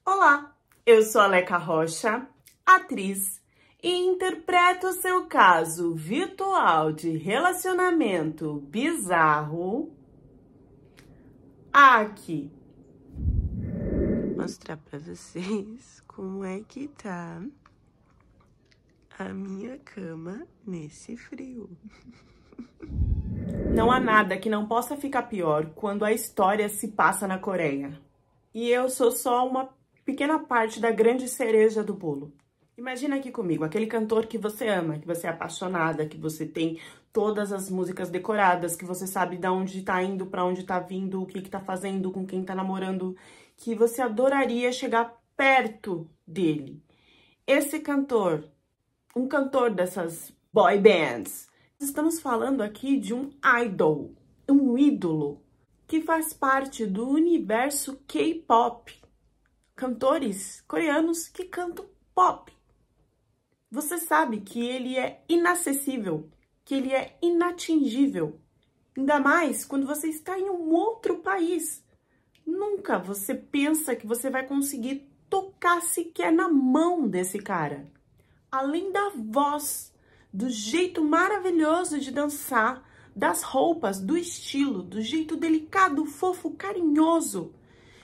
Olá, eu sou a Leca Rocha, atriz, e interpreto o seu caso virtual de relacionamento bizarro aqui. Vou mostrar pra vocês como é que tá a minha cama nesse frio. Não há nada que não possa ficar pior quando a história se passa na Coreia. E eu sou só uma pequena parte da grande cereja do bolo. Imagina aqui comigo, aquele cantor que você ama, que você é apaixonada, que você tem todas as músicas decoradas, que você sabe de onde tá indo, pra onde tá vindo, o que tá fazendo, com quem tá namorando, que você adoraria chegar perto dele. Esse cantor, um cantor dessas boy bands, estamos falando aqui de um idol, um ídolo, que faz parte do universo K-pop. Cantores coreanos que cantam pop. Você sabe que ele é inacessível, que ele é inatingível. Ainda mais quando você está em um outro país. Nunca você pensa que você vai conseguir tocar sequer na mão desse cara. Além da voz, do jeito maravilhoso de dançar, das roupas, do estilo, do jeito delicado, fofo, carinhoso,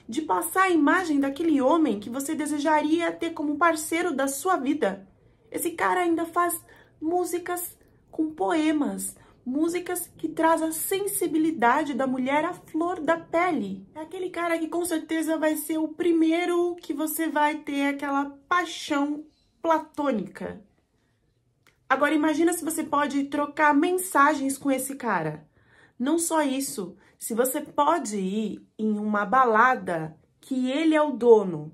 de passar a imagem daquele homem que você desejaria ter como parceiro da sua vida. Esse cara ainda faz músicas com poemas, músicas que traz a sensibilidade da mulher à flor da pele. É aquele cara que com certeza vai ser o primeiro que você vai ter aquela paixão platônica. Agora imagina se você pode trocar mensagens com esse cara. Não só isso, se você pode ir em uma balada que ele é o dono.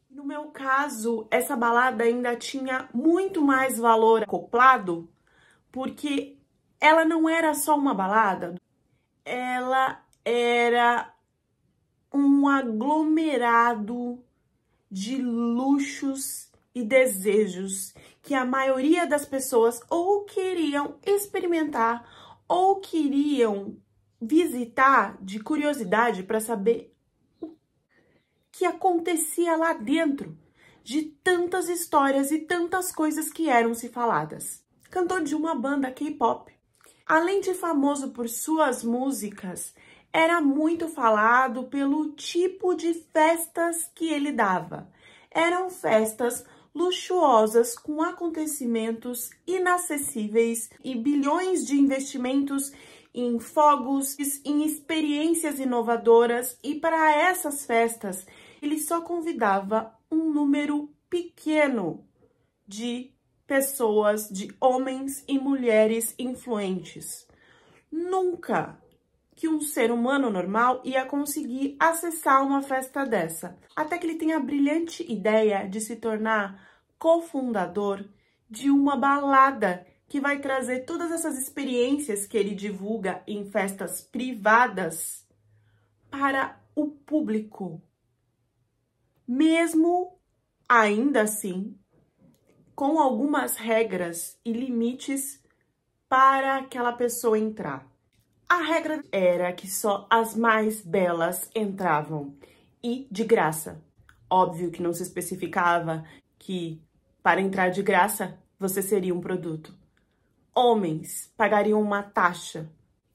No meu caso, essa balada ainda tinha muito mais valor acoplado, porque ela não era só uma balada, ela era um aglomerado de luxos e desejos que a maioria das pessoas ou queriam experimentar ou queriam visitar de curiosidade para saber o que acontecia lá dentro, de tantas histórias e tantas coisas que eram se faladas. Cantor de uma banda K-pop. Além de famoso por suas músicas, era muito falado pelo tipo de festas que ele dava. Eram festas luxuosas com acontecimentos inacessíveis e bilhões de investimentos em fogos, em experiências inovadoras, e para essas festas ele só convidava um número pequeno de pessoas, de homens e mulheres influentes. Nunca que um ser humano normal ia conseguir acessar uma festa dessa. Até que ele tem a brilhante ideia de se tornar cofundador de uma balada que vai trazer todas essas experiências que ele divulga em festas privadas para o público. Mesmo ainda assim, com algumas regras e limites para aquela pessoa entrar. A regra era que só as mais belas entravam e de graça. Óbvio que não se especificava que para entrar de graça você seria um produto. Homens pagariam uma taxa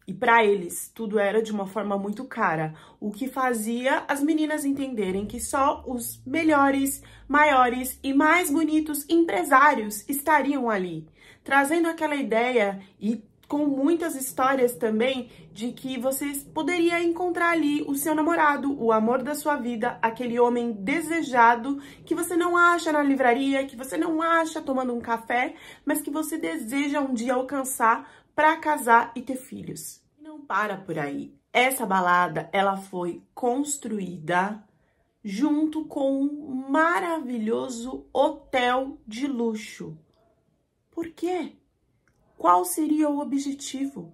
e para eles tudo era de uma forma muito cara, o que fazia as meninas entenderem que só os melhores, maiores e mais bonitos empresários estariam ali, trazendo aquela ideia e com muitas histórias também de que você poderia encontrar ali o seu namorado, o amor da sua vida, aquele homem desejado que você não acha na livraria, que você não acha tomando um café, mas que você deseja um dia alcançar para casar e ter filhos. Não para por aí. Essa balada, ela foi construída junto com um maravilhoso hotel de luxo. Por quê? Qual seria o objetivo?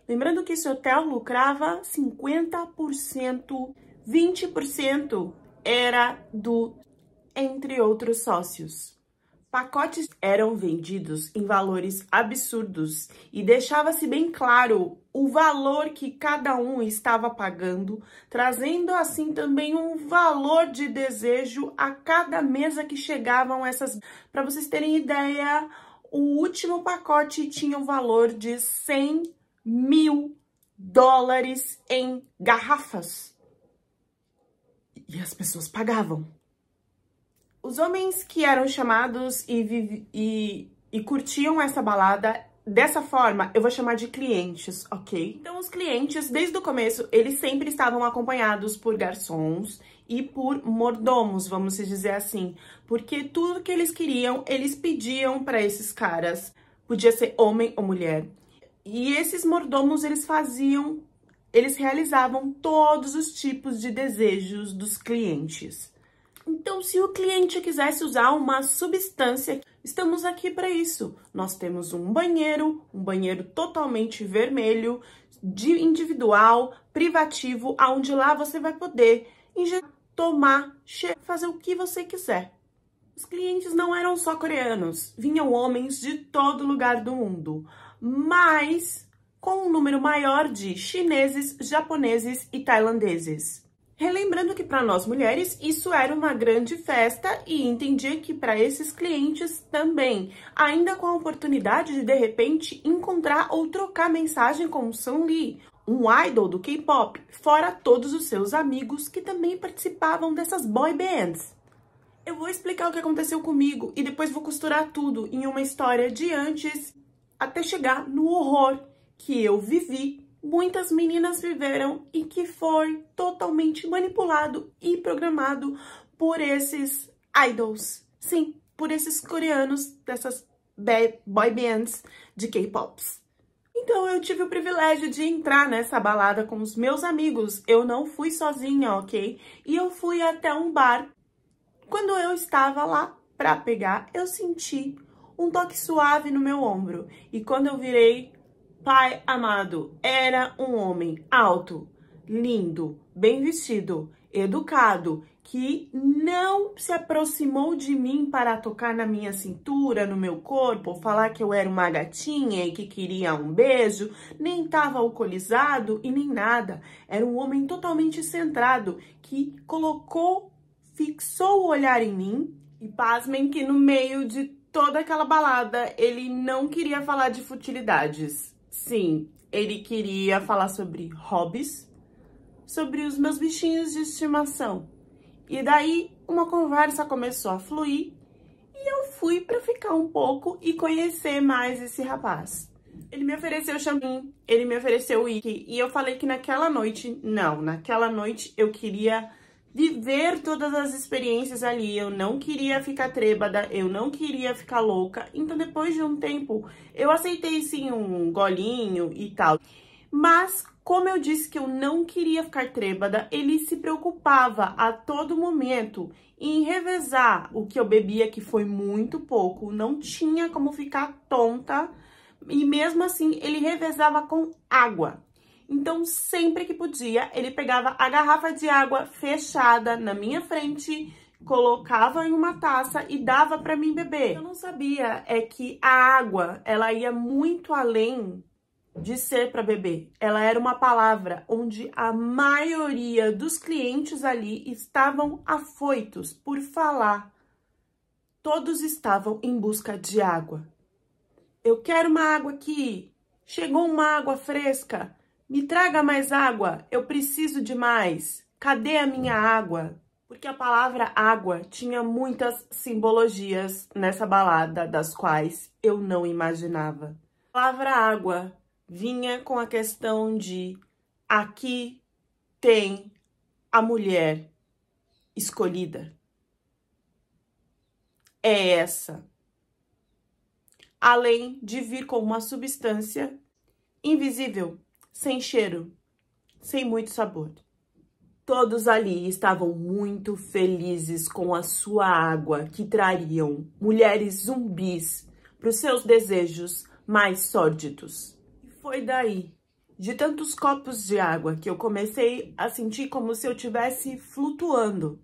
Lembrando que esse hotel lucrava 50%, 20% era do entre outros sócios. Pacotes eram vendidos em valores absurdos e deixava-se bem claro o valor que cada um estava pagando, trazendo assim também um valor de desejo a cada mesa que chegavam essas. Para vocês terem ideia, o último pacote tinha o valor de $100.000 em garrafas. E as pessoas pagavam. Os homens que eram chamados e curtiam essa balada dessa forma, eu vou chamar de clientes, ok? Então, os clientes, desde o começo, eles sempre estavam acompanhados por garçons e por mordomos, vamos dizer assim. Porque tudo que eles queriam, eles pediam para esses caras. Podia ser homem ou mulher. E esses mordomos, eles realizavam todos os tipos de desejos dos clientes. Então, se o cliente quisesse usar uma substância, estamos aqui para isso. Nós temos um banheiro totalmente vermelho, individual, privativo, onde lá você vai poder injetar, tomar, fazer o que você quiser. Os clientes não eram só coreanos, vinham homens de todo lugar do mundo, mas com um número maior de chineses, japoneses e tailandeses. Relembrando que para nós mulheres isso era uma grande festa e entendia que para esses clientes também, ainda com a oportunidade de repente encontrar ou trocar mensagem com o Sunlee, um idol do K-pop, fora todos os seus amigos que também participavam dessas boy bands. Eu vou explicar o que aconteceu comigo e depois vou costurar tudo em uma história de antes até chegar no horror que eu vivi, muitas meninas viveram e que foi totalmente manipulado e programado por esses idols. Sim, por esses coreanos dessas boy bands de K-pops. Então eu tive o privilégio de entrar nessa balada com os meus amigos. Eu não fui sozinha, ok? E eu fui até um bar. Quando eu estava lá pra pegar, eu senti um toque suave no meu ombro. E quando eu virei, pai amado, era um homem alto, lindo, bem vestido, educado, que não se aproximou de mim para tocar na minha cintura, no meu corpo, falar que eu era uma gatinha e que queria um beijo, nem estava alcoolizado e nem nada. Era um homem totalmente centrado, que fixou o olhar em mim e pasmem que no meio de toda aquela balada ele não queria falar de futilidades. Sim, ele queria falar sobre hobbies, sobre os meus bichinhos de estimação. E daí uma conversa começou a fluir e eu fui para ficar um pouco e conhecer mais esse rapaz. Ele me ofereceu champanhe, ele me ofereceu uísque e eu falei que naquela noite eu queria viver todas as experiências ali, eu não queria ficar trêbada, eu não queria ficar louca. Então, depois de um tempo, eu aceitei sim um golinho e tal. Mas, como eu disse que eu não queria ficar trêbada, ele se preocupava a todo momento em revezar o que eu bebia, que foi muito pouco, não tinha como ficar tonta, e mesmo assim, ele revezava com água. Então, sempre que podia, ele pegava a garrafa de água fechada na minha frente, colocava em uma taça e dava para mim beber. Eu não sabia é que a água, ela ia muito além de ser para beber. Ela era uma palavra onde a maioria dos clientes ali estavam afoitos por falar. Todos estavam em busca de água. Eu quero uma água aqui. Chegou uma água fresca. Me traga mais água, eu preciso de mais. Cadê a minha água? Porque a palavra água tinha muitas simbologias nessa balada, das quais eu não imaginava. A palavra água vinha com a questão de aqui tem a mulher escolhida. É essa. Além de vir com uma substância invisível, sem cheiro, sem muito sabor. Todos ali estavam muito felizes com a sua água que trariam mulheres zumbis para os seus desejos mais sórdidos. E foi daí, de tantos copos de água, que eu comecei a sentir como se eu estivesse flutuando.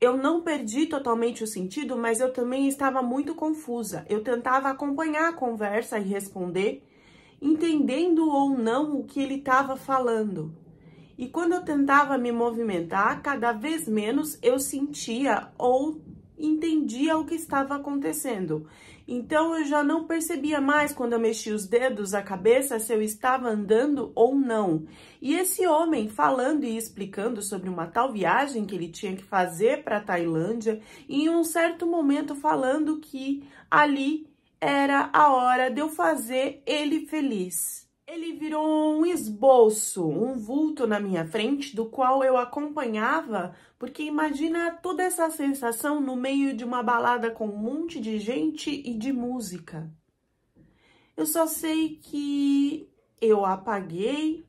Eu não perdi totalmente o sentido, mas eu também estava muito confusa. Eu tentava acompanhar a conversa e responder, entendendo ou não o que ele estava falando. E quando eu tentava me movimentar, cada vez menos eu sentia ou entendia o que estava acontecendo. Então eu já não percebia mais quando eu mexia os dedos, a cabeça, se eu estava andando ou não. E esse homem falando e explicando sobre uma tal viagem que ele tinha que fazer para a Tailândia, e em um certo momento falando que ali era a hora de eu fazer ele feliz. Ele virou um esboço, um vulto na minha frente, do qual eu acompanhava, porque imagina toda essa sensação no meio de uma balada com um monte de gente e de música. Eu só sei que eu apaguei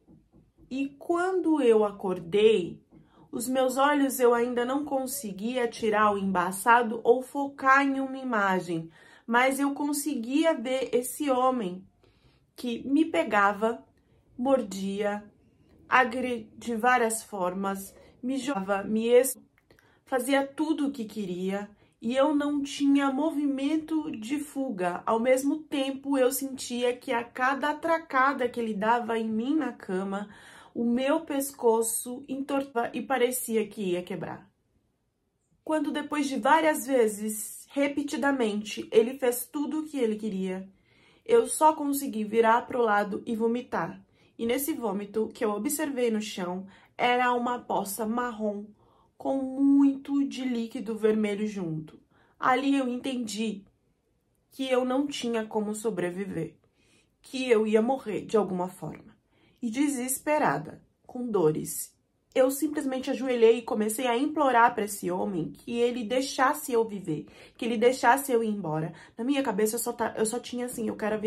e quando eu acordei, os meus olhos eu ainda não conseguia tirar o embaçado ou focar em uma imagem, mas eu conseguia ver esse homem que me pegava, mordia, agredia de várias formas, me jogava, fazia tudo o que queria e eu não tinha movimento de fuga. Ao mesmo tempo, eu sentia que a cada atracada que ele dava em mim na cama, o meu pescoço entortava e parecia que ia quebrar. Quando depois de várias vezes, repetidamente, ele fez tudo o que ele queria, eu só consegui virar para o lado e vomitar. E nesse vômito que eu observei no chão, era uma poça marrom com muito de líquido vermelho junto. Ali eu entendi que eu não tinha como sobreviver, que eu ia morrer de alguma forma. E desesperada, com dores, eu simplesmente ajoelhei e comecei a implorar para esse homem que ele deixasse eu viver, que ele deixasse eu ir embora. Na minha cabeça eu só tinha assim, eu quero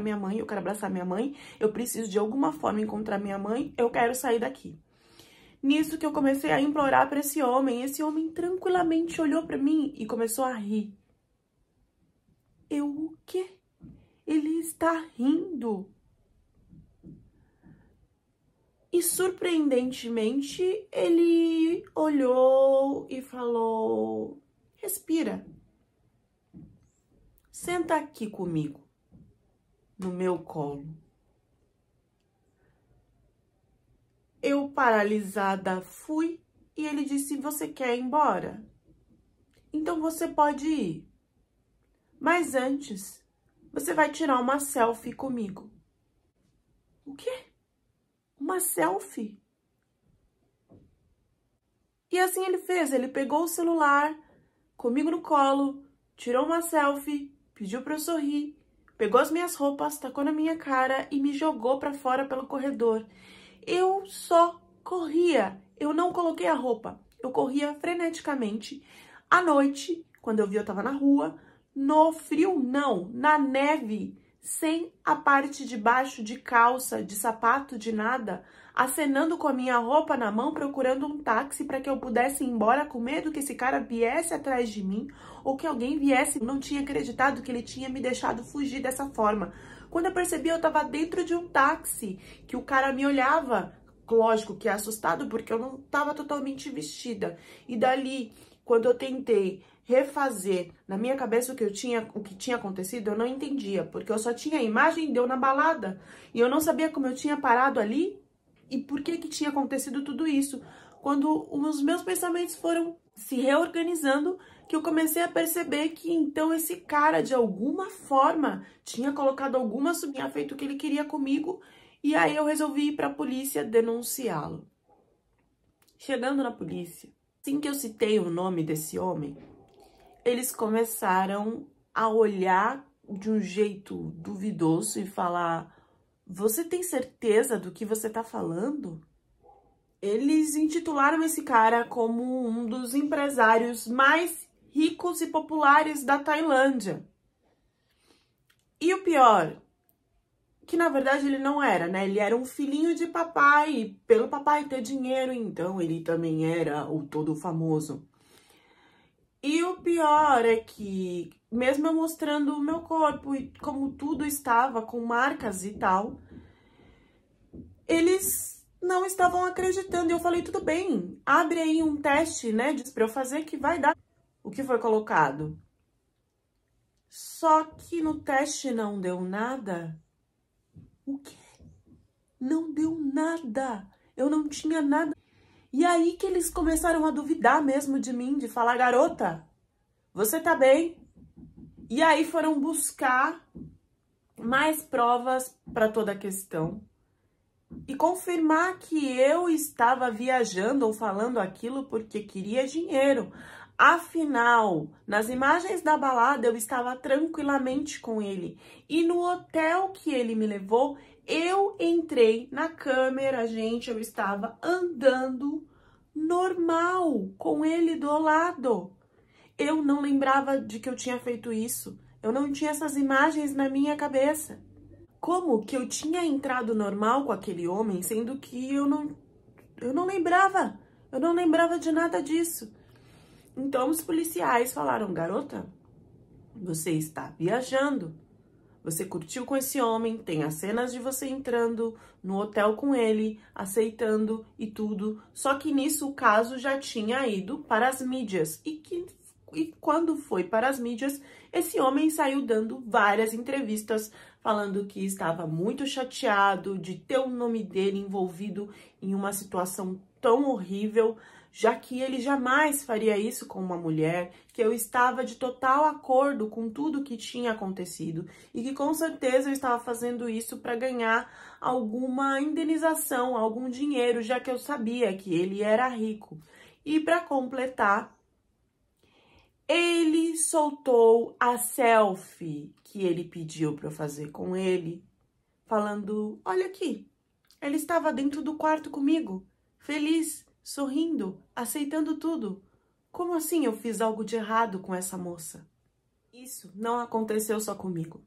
minha mãe, eu quero abraçar minha mãe, eu preciso de alguma forma encontrar minha mãe, eu quero sair daqui. Nisso que eu comecei a implorar para esse homem tranquilamente olhou para mim e começou a rir. O quê? Ele está rindo. E surpreendentemente, ele olhou e falou: respira. Senta aqui comigo, no meu colo. Eu, paralisada, fui e ele disse: você quer ir embora? Então você pode ir. Mas antes, você vai tirar uma selfie comigo. O quê? Uma selfie? E assim ele fez, ele pegou o celular, comigo no colo, tirou uma selfie, pediu para eu sorrir, pegou as minhas roupas, tacou na minha cara e me jogou para fora pelo corredor. Eu só corria, eu não coloquei a roupa, eu corria freneticamente. À noite, quando eu vi, eu tava na rua, no frio não, na neve, sem a parte de baixo de calça, de sapato, de nada, acenando com a minha roupa na mão, procurando um táxi para que eu pudesse ir embora, com medo que esse cara viesse atrás de mim ou que alguém viesse. Eu não tinha acreditado que ele tinha me deixado fugir dessa forma. Quando eu percebi, eu tava dentro de um táxi, que o cara me olhava, lógico que assustado, porque eu não tava totalmente vestida. E dali, quando eu tentei refazer na minha cabeça o que tinha acontecido, eu não entendia, porque eu só tinha a imagem de eu na balada, e eu não sabia como eu tinha parado ali e por que tinha acontecido tudo isso. Quando os meus pensamentos foram se reorganizando, que eu comecei a perceber que então esse cara, de alguma forma, tinha colocado alguma substância, tinha feito o que ele queria comigo, e aí eu resolvi ir para a polícia denunciá-lo. Chegando na polícia, assim que eu citei o nome desse homem, eles começaram a olhar de um jeito duvidoso e falar: você tem certeza do que você tá falando? Eles intitularam esse cara como um dos empresários mais ricos e populares da Tailândia. E o pior, que na verdade ele não era, né? Ele era um filhinho de papai, e pelo papai ter dinheiro, então ele também era o todo famoso. E o pior é que, mesmo eu mostrando o meu corpo e como tudo estava, com marcas e tal, eles não estavam acreditando. E eu falei, tudo bem, abre aí um teste, né, pra eu fazer que vai dar o que foi colocado. Só que no teste não deu nada. O quê? Não deu nada. Eu não tinha nada. E aí que eles começaram a duvidar mesmo de mim, de falar, garota, você tá bem? E aí foram buscar mais provas para toda a questão e confirmar que eu estava viajando ou falando aquilo porque queria dinheiro. Afinal, nas imagens da balada eu estava tranquilamente com ele e no hotel que ele me levou, eu entrei na câmera, gente, eu estava andando normal com ele do lado. Eu não lembrava de que eu tinha feito isso. Eu não tinha essas imagens na minha cabeça. Como que eu tinha entrado normal com aquele homem, sendo que eu não lembrava. Eu não lembrava de nada disso. Então os policiais falaram, garota, você está viajando. Você curtiu com esse homem, tem as cenas de você entrando no hotel com ele, aceitando e tudo. Só que nisso o caso já tinha ido para as mídias. E quando foi para as mídias, esse homem saiu dando várias entrevistas falando que estava muito chateado de ter o nome dele envolvido em uma situação tão horrível, já que ele jamais faria isso com uma mulher, que eu estava de total acordo com tudo que tinha acontecido e que com certeza eu estava fazendo isso para ganhar alguma indenização, algum dinheiro, já que eu sabia que ele era rico. E para completar, ele soltou a selfie que ele pediu para eu fazer com ele, falando, olha aqui, ele estava dentro do quarto comigo, feliz, sorrindo, aceitando tudo. Como assim eu fiz algo de errado com essa moça? Isso não aconteceu só comigo.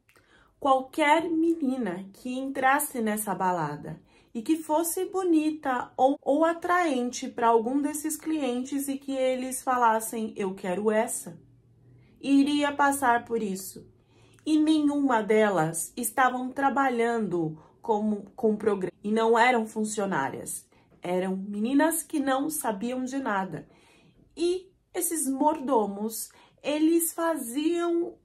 Qualquer menina que entrasse nessa balada e que fosse bonita ou atraente para algum desses clientes e que eles falassem, eu quero essa, iria passar por isso. E nenhuma delas estavam trabalhando com programa e não eram funcionárias. Eram meninas que não sabiam de nada. E esses mordomos, eles faziam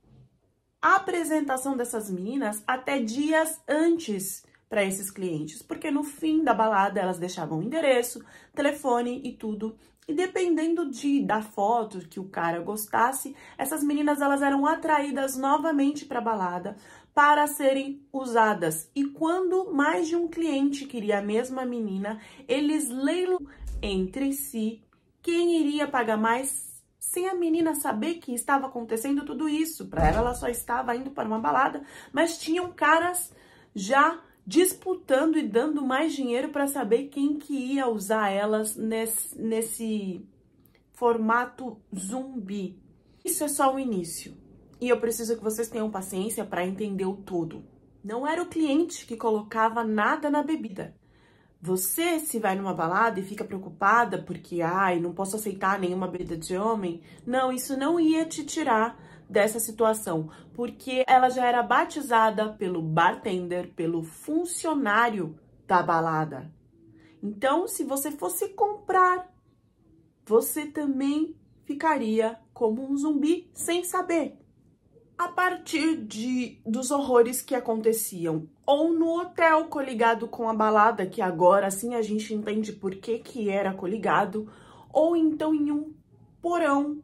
a apresentação dessas meninas até dias antes para esses clientes, porque no fim da balada elas deixavam o endereço, telefone e tudo. E dependendo da foto que o cara gostasse, essas meninas elas eram atraídas novamente para a balada para serem usadas. E quando mais de um cliente queria a mesma menina, eles leilam entre si quem iria pagar mais, sem a menina saber que estava acontecendo tudo isso. Para ela só estava indo para uma balada, mas tinham caras já disputando e dando mais dinheiro para saber quem que ia usar elas nesse formato zumbi. Isso é só o início. E eu preciso que vocês tenham paciência para entender o todo. Não era o cliente que colocava nada na bebida. Você, se vai numa balada e fica preocupada porque, não posso aceitar nenhuma bebida de homem, não, isso não ia te tirar dessa situação, porque ela já era batizada pelo bartender, pelo funcionário da balada. Então, se você fosse comprar, você também ficaria como um zumbi sem saber. A partir dos horrores que aconteciam, ou no hotel coligado com a balada, que agora assim a gente entende por que era coligado, ou então em um porão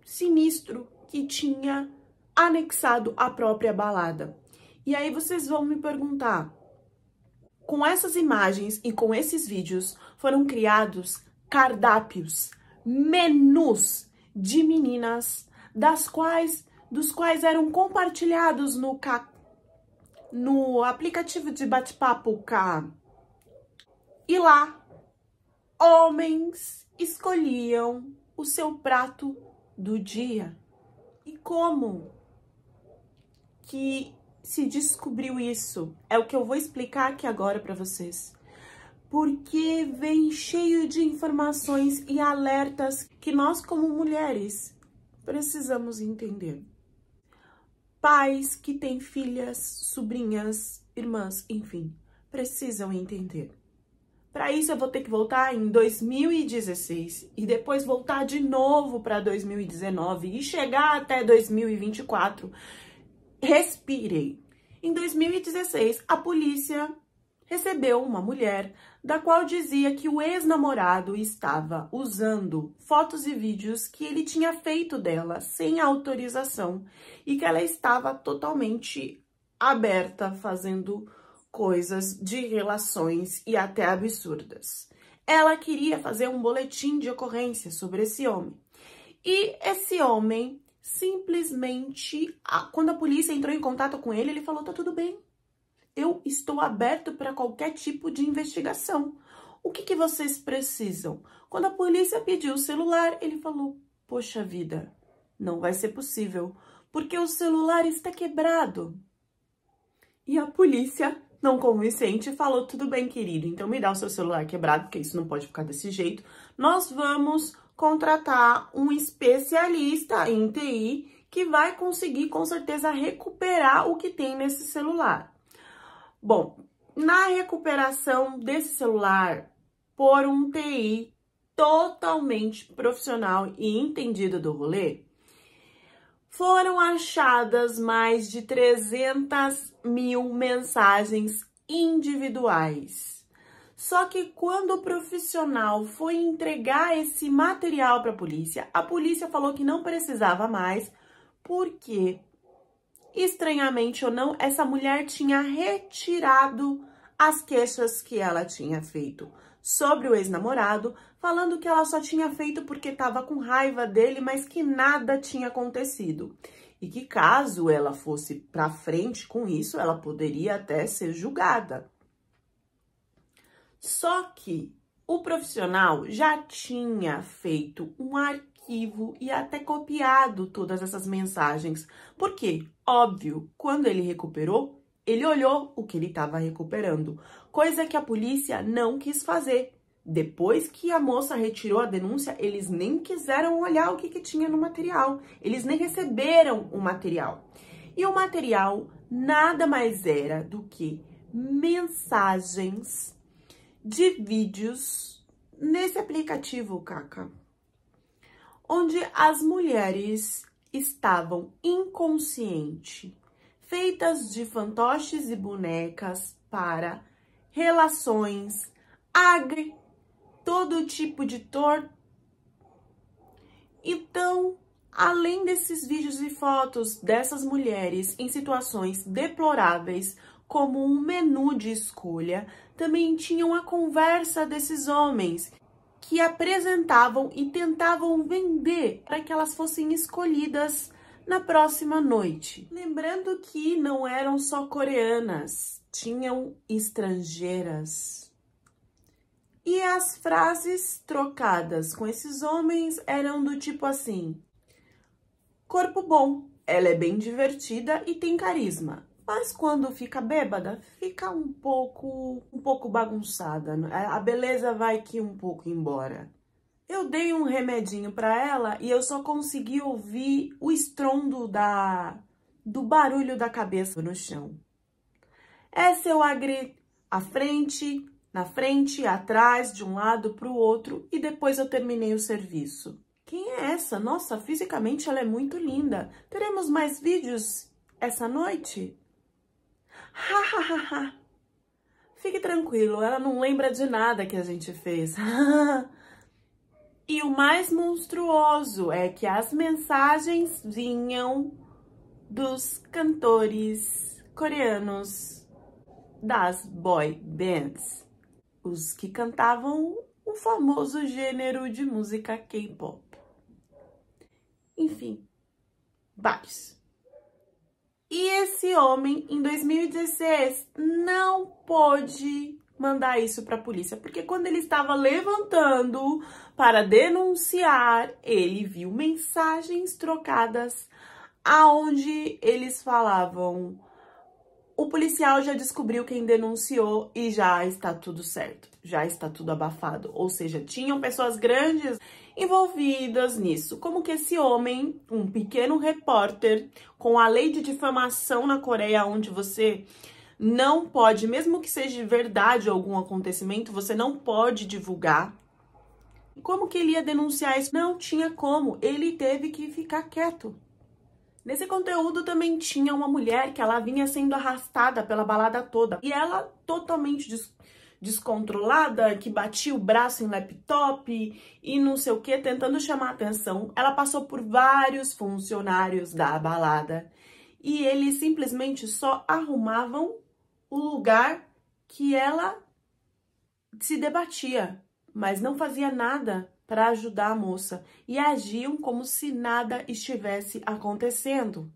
sinistro que tinha anexado a própria balada. E aí vocês vão me perguntar, com essas imagens e com esses vídeos foram criados cardápios, menus de meninas, dos quais eram compartilhados no aplicativo de bate-papo K. E lá, homens escolhiam o seu prato do dia. E como que se descobriu isso? É o que eu vou explicar aqui agora para vocês. Porque vem cheio de informações e alertas que nós, como mulheres, precisamos entender. Pais que têm filhas, sobrinhas, irmãs, enfim, precisam entender. Para isso eu vou ter que voltar em 2016 e depois voltar de novo para 2019 e chegar até 2024. Respirei. Em 2016, a polícia recebeu uma mulher da qual dizia que o ex-namorado estava usando fotos e vídeos que ele tinha feito dela sem autorização e que ela estava totalmente aberta, fazendo coisas de relações e até absurdas. Ela queria fazer um boletim de ocorrência sobre esse homem. E esse homem, simplesmente, quando a polícia entrou em contato com ele, ele falou, tá tudo bem. Eu estou aberto para qualquer tipo de investigação. O que vocês precisam? Quando a polícia pediu o celular, ele falou, poxa vida, não vai ser possível, porque o celular está quebrado. E a polícia, não convincente, falou, tudo bem, querido, então me dá o seu celular quebrado, porque isso não pode ficar desse jeito. Nós vamos contratar um especialista em TI que vai conseguir, com certeza, recuperar o que tem nesse celular. Bom, na recuperação desse celular por um TI totalmente profissional e entendido do rolê, foram achadas mais de 300.000 mensagens individuais. Só que quando o profissional foi entregar esse material para a polícia falou que não precisava mais, porque, estranhamente ou não, essa mulher tinha retirado as queixas que ela tinha feito sobre o ex-namorado, falando que ela só tinha feito porque estava com raiva dele, mas que nada tinha acontecido. E que caso ela fosse para frente com isso, ela poderia até ser julgada. Só que o profissional já tinha feito um arquivo e até copiado todas essas mensagens. Por quê? Óbvio, quando ele recuperou, ele olhou o que ele estava recuperando, coisa que a polícia não quis fazer. Depois que a moça retirou a denúncia, eles nem quiseram olhar o que tinha no material. Eles nem receberam o material. E o material nada mais era do que mensagens de vídeos nesse aplicativo, Kaka, onde as mulheres estavam inconscientes, feitas de fantoches e bonecas para relações, todo tipo de Então, além desses vídeos e fotos dessas mulheres em situações deploráveis, como um menu de escolha, também tinham a conversa desses homens que apresentavam e tentavam vender para que elas fossem escolhidas na próxima noite. Lembrando que não eram só coreanas, tinham estrangeiras. E as frases trocadas com esses homens eram do tipo assim: corpo bom, ela é bem divertida e tem carisma. Mas quando fica bêbada, fica um pouco bagunçada. A beleza vai que um pouco embora. Eu dei um remedinho para ela e eu só consegui ouvir o estrondo do barulho da cabeça no chão. Essa eu agri na frente, atrás, de um lado para o outro, e depois eu terminei o serviço. Quem é essa? Nossa, fisicamente ela é muito linda. Teremos mais vídeos essa noite? Hahaha. Fique tranquilo, ela não lembra de nada que a gente fez. E o mais monstruoso é que as mensagens vinham dos cantores coreanos das boy bands, os que cantavam o famoso gênero de música K-pop. Enfim, vários. E esse homem, em 2016, não pôde mandar isso para a polícia, porque quando ele estava levantando para denunciar, ele viu mensagens trocadas aonde eles falavam: o policial já descobriu quem denunciou e já está tudo certo, já está tudo abafado. Ou seja, tinham pessoas grandes envolvidas nisso. Como que esse homem, um pequeno repórter, com a lei de difamação na Coreia, onde você não pode, mesmo que seja verdade algum acontecimento, você não pode divulgar. Como que ele ia denunciar isso? Não tinha como, ele teve que ficar quieto. Nesse conteúdo também tinha uma mulher que ela vinha sendo arrastada pela balada toda. E ela totalmente descontrolada, que batia o braço em laptop e não sei o que, tentando chamar atenção. Ela passou por vários funcionários da balada. E eles simplesmente só arrumavam o lugar que ela se debatia, mas não fazia nada para ajudar a moça e agiam como se nada estivesse acontecendo.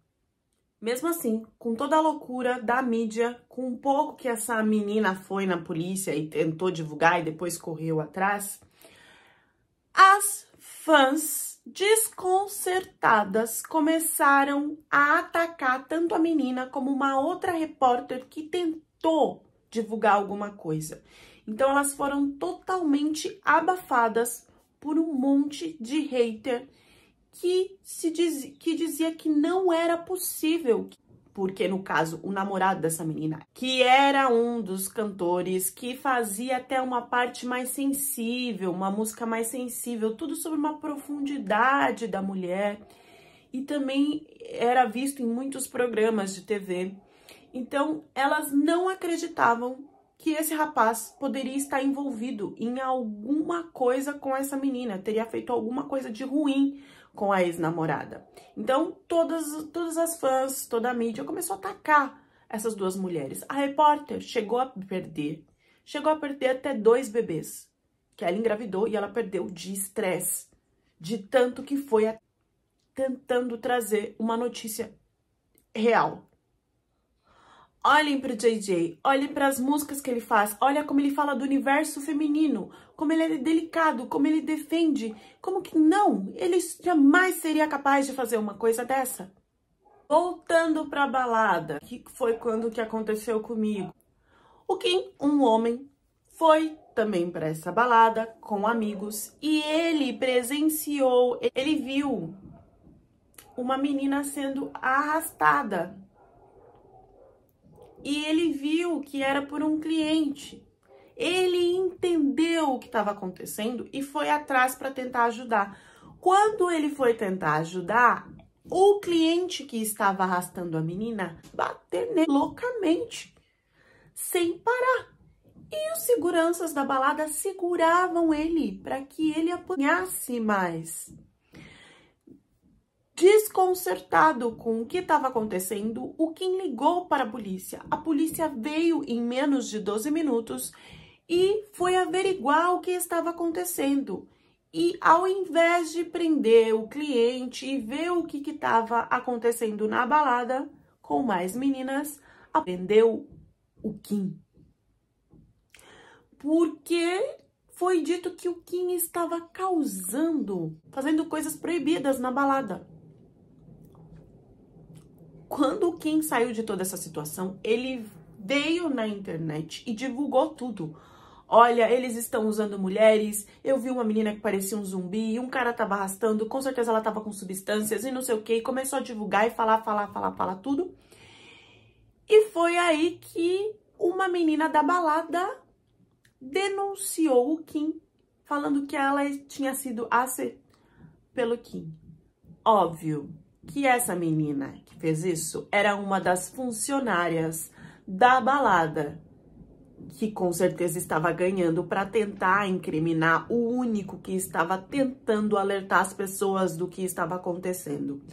Mesmo assim, com toda a loucura da mídia, com um pouco que essa menina foi na polícia e tentou divulgar e depois correu atrás, as fãs desconcertadas começaram a atacar tanto a menina como uma outra repórter que tentou divulgar alguma coisa. Então elas foram totalmente abafadas por um monte de hater que dizia que não era possível, porque no caso o namorado dessa menina, que era um dos cantores, que fazia até uma parte mais sensível, uma música mais sensível, tudo sobre uma profundidade da mulher, e também era visto em muitos programas de TV. Então elas não acreditavam que esse rapaz poderia estar envolvido em alguma coisa com essa menina, teria feito alguma coisa de ruim com a ex-namorada. Então, todas as fãs, toda a mídia começou a atacar essas duas mulheres. A repórter chegou a perder até 2 bebês, que ela engravidou e ela perdeu de estresse, de tanto que foi tentando trazer uma notícia real. Olhem para o JJ, olhem para as músicas que ele faz, olha como ele fala do universo feminino, como ele é delicado, como ele defende, como que não, ele jamais seria capaz de fazer uma coisa dessa. Voltando para a balada, que foi quando que aconteceu comigo. O Kim, um homem, foi também para essa balada com amigos e ele presenciou, ele viu uma menina sendo arrastada. E ele viu que era por um cliente. Ele entendeu o que estava acontecendo e foi atrás para tentar ajudar. Quando ele foi tentar ajudar, o cliente que estava arrastando a menina bateu nele loucamente, sem parar. E os seguranças da balada seguravam ele para que ele apanhasse mais. Desconcertado com o que estava acontecendo, o Kim ligou para a polícia. A polícia veio em menos de 12 minutos e foi averiguar o que estava acontecendo. E ao invés de prender o cliente e ver o que estava acontecendo na balada com mais meninas, prendeu o Kim. Porque foi dito que o Kim estava fazendo coisas proibidas na balada. Quando o Kim saiu de toda essa situação, ele veio na internet e divulgou tudo. Olha, eles estão usando mulheres, eu vi uma menina que parecia um zumbi, e um cara tava arrastando, com certeza ela tava com substâncias e não sei o que, e começou a divulgar e falar tudo. E foi aí que uma menina da balada denunciou o Kim, falando que ela tinha sido assediada pelo Kim. Óbvio que essa menina que fez isso era uma das funcionárias da balada, que com certeza estava ganhando para tentar incriminar o único que estava tentando alertar as pessoas do que estava acontecendo.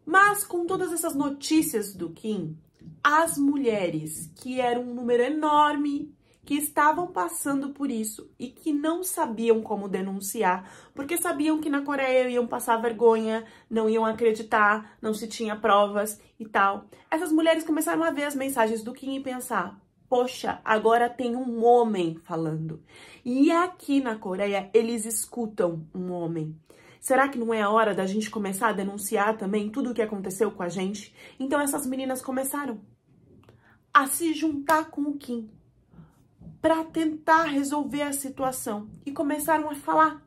Mas com todas essas notícias do Kim, as mulheres, que eram um número enorme, que estavam passando por isso e que não sabiam como denunciar, porque sabiam que na Coreia iam passar vergonha, não iam acreditar, não se tinha provas e tal. Essas mulheres começaram a ver as mensagens do Kim e pensar, poxa, agora tem um homem falando. E aqui na Coreia eles escutam um homem. Será que não é a hora da gente começar a denunciar também tudo o que aconteceu com a gente? Então essas meninas começaram a se juntar com o Kim para tentar resolver a situação e começaram a falar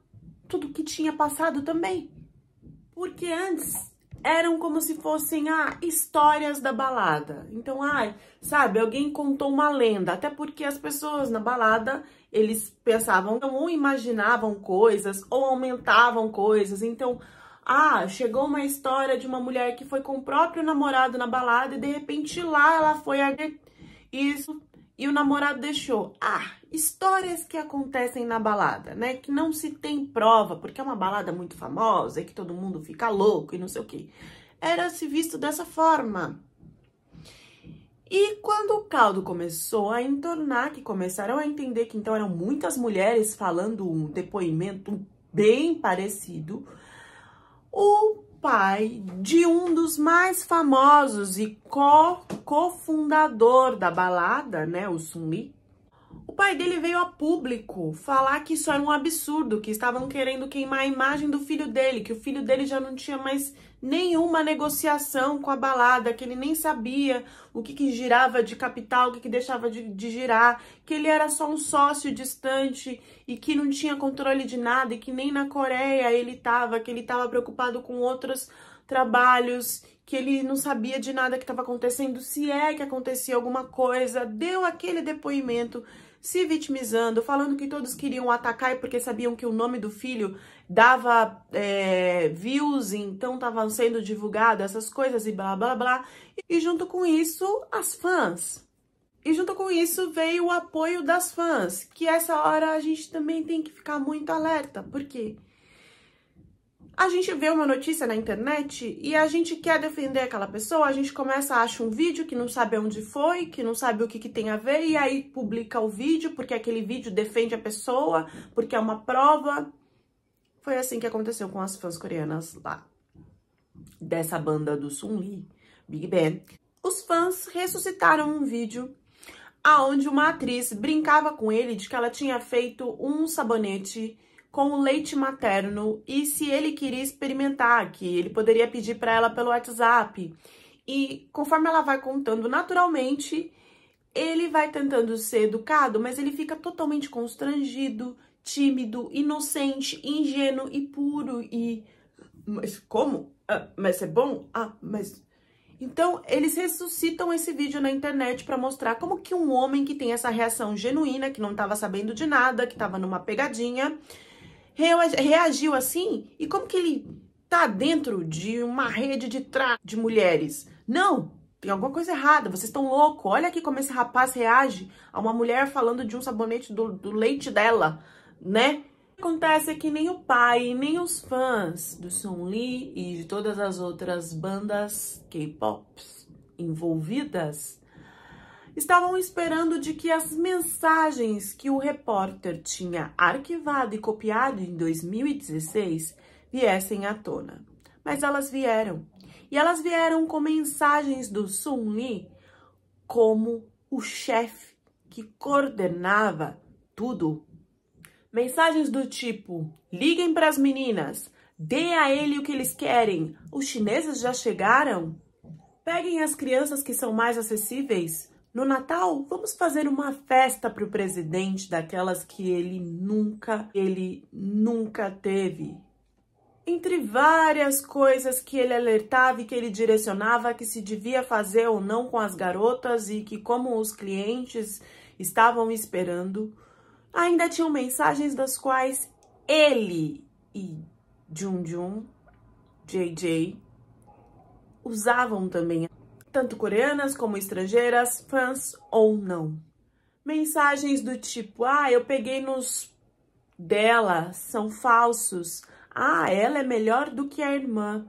tudo que tinha passado também. Porque antes eram como se fossem, histórias da balada. Então, sabe, alguém contou uma lenda, até porque as pessoas na balada, eles pensavam, ou imaginavam coisas, ou aumentavam coisas. Então, chegou uma história de uma mulher que foi com o próprio namorado na balada e de repente lá ela foi isso e o namorado deixou. Histórias que acontecem na balada, né? Que não se tem prova, porque é uma balada muito famosa e que todo mundo fica louco e não sei o quê. Era se visto dessa forma. E quando o caldo começou a entornar, que começaram a entender que então eram muitas mulheres falando um depoimento bem parecido, o pai de um dos mais famosos e cofundador da balada, né, o Sung Lee, o pai dele veio a público falar que isso era um absurdo, que estavam querendo queimar a imagem do filho dele, que o filho dele já não tinha mais nenhuma negociação com a balada, que ele nem sabia o que girava de capital, o que deixava de girar, que ele era só um sócio distante e que não tinha controle de nada e que nem na Coreia ele estava, que ele estava preocupado com outros trabalhos, que ele não sabia de nada que estava acontecendo, se é que acontecia alguma coisa. Deu aquele depoimento se vitimizando, falando que todos queriam atacar porque sabiam que o nome do filho dava views, então estavam sendo divulgado essas coisas e blá, blá, blá. E junto com isso, as fãs. E junto com isso veio o apoio das fãs, que essa hora a gente também tem que ficar muito alerta, porque a gente vê uma notícia na internet e a gente quer defender aquela pessoa, a gente começa a achar um vídeo que não sabe onde foi, que não sabe o que tem a ver, e aí publica o vídeo, porque aquele vídeo defende a pessoa, porque é uma prova. Foi assim que aconteceu com as fãs coreanas lá, dessa banda do Sung Lee, Big Bang. Os fãs ressuscitaram um vídeo aonde uma atriz brincava com ele de que ela tinha feito um sabonete com leite materno e se ele queria experimentar, que ele poderia pedir para ela pelo WhatsApp. E conforme ela vai contando naturalmente, ele vai tentando ser educado, mas ele fica totalmente constrangido, tímido, inocente, ingênuo e puro. Mas como? Mas é bom? Mas... Então, eles ressuscitam esse vídeo na internet para mostrar como que um homem que tem essa reação genuína, que não estava sabendo de nada, que estava numa pegadinha, reagiu assim, e como que ele tá dentro de uma rede de de mulheres. Não, tem alguma coisa errada, vocês estão loucos. Olha aqui como esse rapaz reage a uma mulher falando de um sabonete do leite dela, né? O que acontece é que nem o pai, nem os fãs do Sung Lee e de todas as outras bandas K-Pops envolvidas estavam esperando de que as mensagens que o repórter tinha arquivado e copiado em 2016 viessem à tona. Mas elas vieram. E elas vieram com mensagens do Sung Lee como o chefe que coordenava tudo. Mensagens do tipo: liguem para as meninas, dê a ele o que eles querem, os chineses já chegaram? Peguem as crianças que são mais acessíveis. No Natal, vamos fazer uma festa para o presidente, daquelas que ele nunca teve. Entre várias coisas que ele alertava e que ele direcionava que se devia fazer ou não com as garotas e que como os clientes estavam esperando, ainda tinham mensagens das quais ele e Junjun, JJ, usavam também, tanto coreanas como estrangeiras, fãs ou não. Mensagens do tipo: eu peguei nos dela, são falsos. Ela é melhor do que a irmã.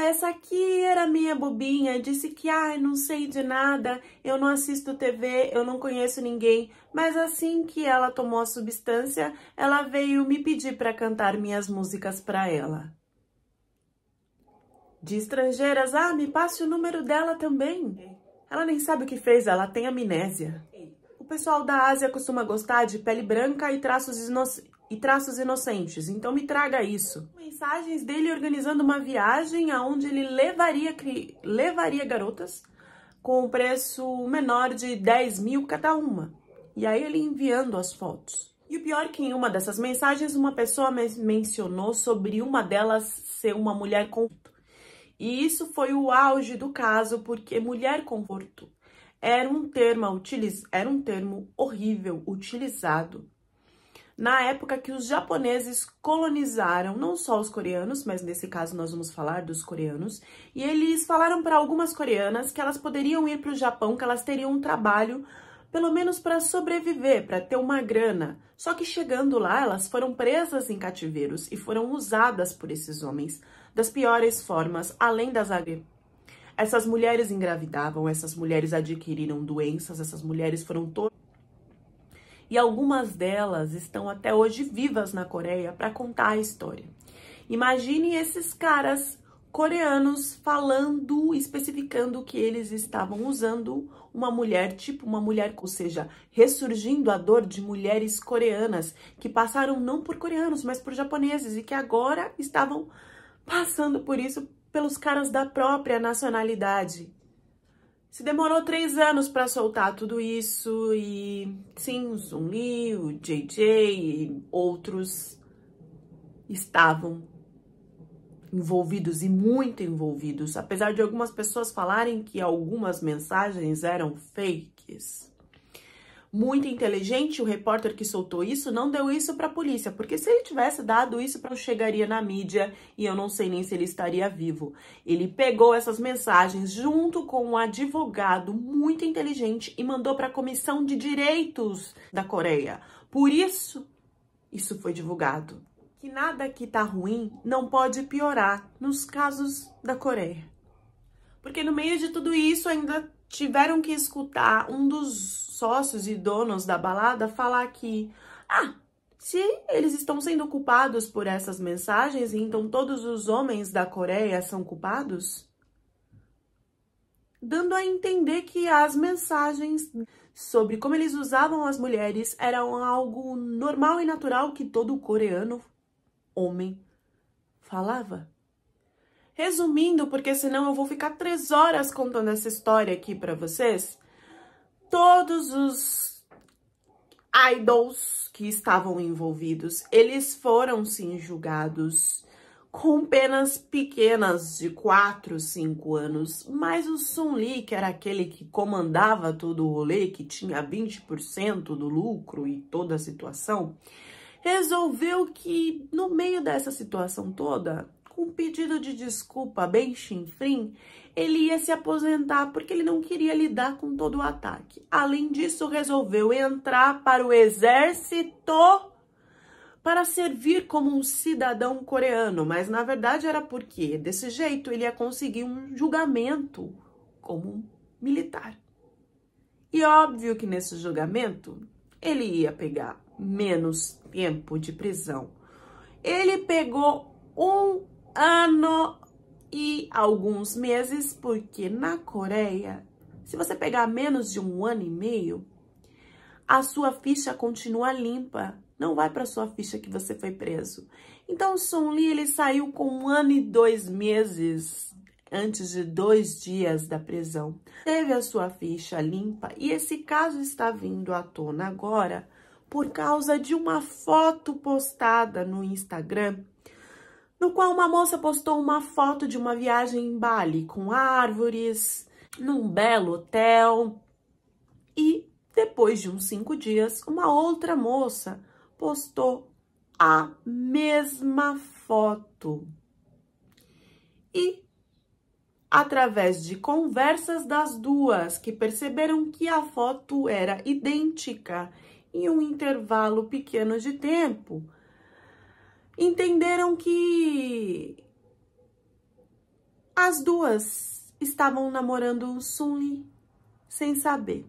Essa aqui era minha bobinha, disse que, não sei de nada, eu não assisto TV, eu não conheço ninguém, mas assim que ela tomou a substância, ela veio me pedir para cantar minhas músicas para ela. De estrangeiras, me passe o número dela também. Ela nem sabe o que fez, ela tem amnésia. O pessoal da Ásia costuma gostar de pele branca e traços inocentes, então me traga isso. Mensagens dele organizando uma viagem aonde ele levaria garotas com um preço menor de 10 mil cada uma. E aí ele enviando as fotos. E o pior é que em uma dessas mensagens uma pessoa mencionou sobre uma delas ser uma mulher com... E isso foi o auge do caso, porque mulher conforto era um termo horrível utilizado na época que os japoneses colonizaram não só os coreanos, mas nesse caso nós vamos falar dos coreanos, e eles falaram para algumas coreanas que elas poderiam ir para o Japão, que elas teriam um trabalho, pelo menos para sobreviver, para ter uma grana. Só que chegando lá, elas foram presas em cativeiros e foram usadas por esses homens das piores formas, além das agressões. Essas mulheres engravidavam, essas mulheres adquiriram doenças, essas mulheres foram e algumas delas estão até hoje vivas na Coreia para contar a história. Imagine esses caras coreanos falando, especificando que eles estavam usando uma mulher, tipo uma mulher, ou seja, ressurgindo a dor de mulheres coreanas que passaram não por coreanos, mas por japoneses e que agora estavam passando por isso pelos caras da própria nacionalidade. Se demorou 3 anos para soltar tudo isso e sim, o Sun Lee, o JJ e outros estavam envolvidos e muito envolvidos, apesar de algumas pessoas falarem que algumas mensagens eram fakes. Muito inteligente, o repórter que soltou isso não deu isso para a polícia, porque se ele tivesse dado isso, não chegaria na mídia e eu não sei nem se ele estaria vivo. Ele pegou essas mensagens junto com um advogado muito inteligente e mandou para a Comissão de Direitos da Coreia. Por isso, isso foi divulgado. Que nada que tá ruim não pode piorar nos casos da Coreia. Porque no meio de tudo isso ainda tiveram que escutar um dos sócios e donos da balada falar que, se eles estão sendo culpados por essas mensagens, então todos os homens da Coreia são culpados? Dando a entender que as mensagens sobre como eles usavam as mulheres eram algo normal e natural que todo coreano homem falava. Resumindo, porque senão eu vou ficar 3 horas contando essa história aqui pra vocês, todos os idols que estavam envolvidos, eles foram sim julgados com penas pequenas de 4, 5 anos, mas o Sun Lee, que era aquele que comandava todo o rolê, que tinha 20% do lucro e toda a situação, resolveu que no meio dessa situação toda, com um pedido de desculpa bem chinfrim, ele ia se aposentar porque ele não queria lidar com todo o ataque. Além disso, resolveu entrar para o exército para servir como um cidadão coreano, mas na verdade era porque desse jeito ele ia conseguir um julgamento como militar. E óbvio que nesse julgamento ele ia pegar menos tempo de prisão. Ele pegou 1 ano e alguns meses, porque na Coreia, se você pegar menos de 1 ano e meio, a sua ficha continua limpa, não vai para sua ficha que você foi preso. Então o Sun Lee, ele saiu com 1 ano e 2 meses antes de 2 dias da prisão. Teve a sua ficha limpa e esse caso está vindo à tona agora por causa de uma foto postada no Instagram, no qual uma moça postou uma foto de uma viagem em Bali, com árvores, num belo hotel. E depois de uns 5 dias, uma outra moça postou a mesma foto. E, através de conversas das duas, que perceberam que a foto era idêntica em um intervalo pequeno de tempo, entenderam que as duas estavam namorando o Sun Lee sem saber.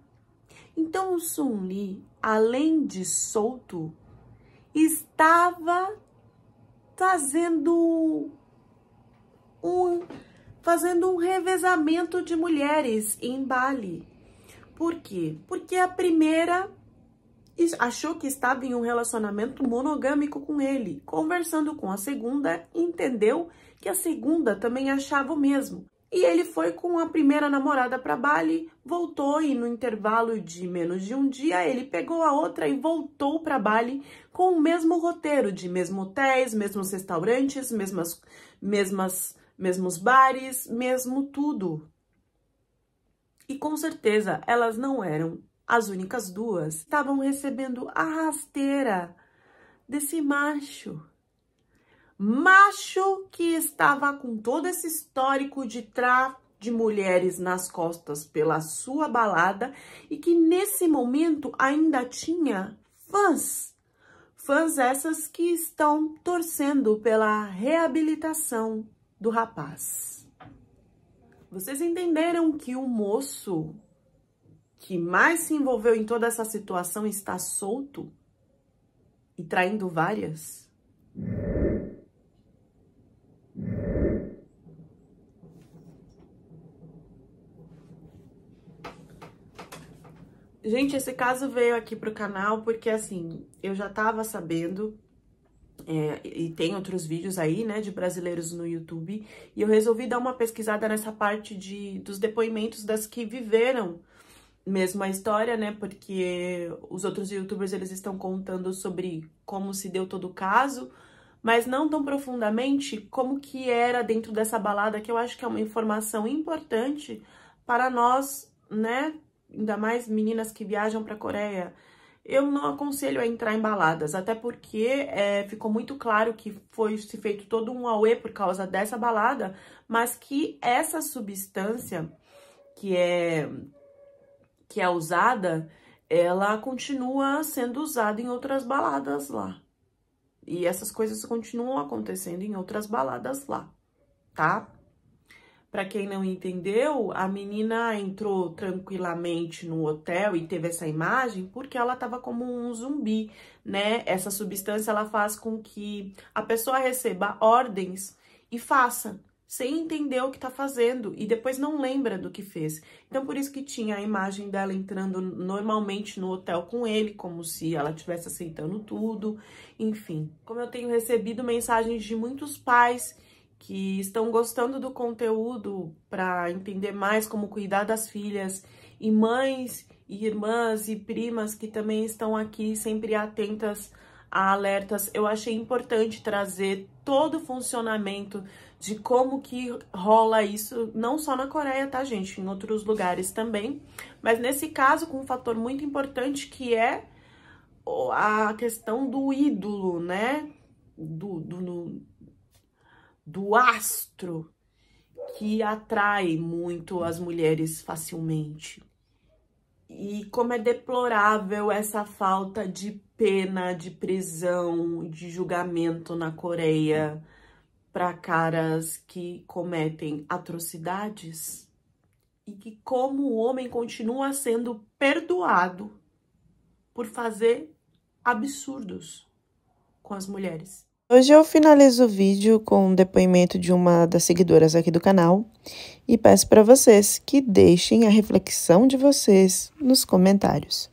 Então o Sun Lee, além de solto, estava fazendo um revezamento de mulheres em Bali. Por quê? Porque a primeira achou que estava em um relacionamento monogâmico com ele. Conversando com a segunda, entendeu que a segunda também achava o mesmo. E ele foi com a primeira namorada para Bali, voltou e no intervalo de menos de 1 dia, ele pegou a outra e voltou para Bali com o mesmo roteiro de mesmos hotéis, mesmos restaurantes, mesmas mesmo os bares, mesmo tudo. E com certeza elas não eram as únicas duas. Estavam recebendo a rasteira desse macho. Macho que estava com todo esse histórico de tráfico de mulheres nas costas pela sua balada e que nesse momento ainda tinha fãs. Fãs essas que estão torcendo pela reabilitação do rapaz. Vocês entenderam que o moço que mais se envolveu em toda essa situação está solto e traindo várias? Gente, esse caso veio aqui pro canal porque, assim, eu já tava sabendo, e tem outros vídeos aí, né, de brasileiros no YouTube, e eu resolvi dar uma pesquisada nessa parte dos depoimentos das que viveram mesmo a história, né, porque os outros YouTubers, eles estão contando sobre como se deu todo o caso, mas não tão profundamente como que era dentro dessa balada, que eu acho que é uma informação importante para nós, né, ainda mais meninas que viajam para a Coreia. Eu não aconselho a entrar em baladas, até porque ficou muito claro que foi se feito todo um auê por causa dessa balada, mas que essa substância que é usada, ela continua sendo usada em outras baladas lá. E essas coisas continuam acontecendo em outras baladas lá, tá? Pra quem não entendeu, a menina entrou tranquilamente no hotel e teve essa imagem porque ela tava como um zumbi, né? Essa substância, ela faz com que a pessoa receba ordens e faça, sem entender o que tá fazendo, e depois não lembra do que fez. Então, por isso que tinha a imagem dela entrando normalmente no hotel com ele, como se ela estivesse aceitando tudo, enfim. Como eu tenho recebido mensagens de muitos pais que estão gostando do conteúdo para entender mais como cuidar das filhas, e mães, e irmãs, e primas que também estão aqui sempre atentas a alertas, eu achei importante trazer todo o funcionamento de como que rola isso, não só na Coreia, tá, gente? Em outros lugares também, mas nesse caso com um fator muito importante que é a questão do ídolo, né? Do astro que atrai muito as mulheres facilmente. E como é deplorável essa falta de pena, de prisão, de julgamento na Coreia para caras que cometem atrocidades. E que como o homem continua sendo perdoado por fazer absurdos com as mulheres. Hoje eu finalizo o vídeo com um depoimento de uma das seguidoras aqui do canal e peço para vocês que deixem a reflexão de vocês nos comentários.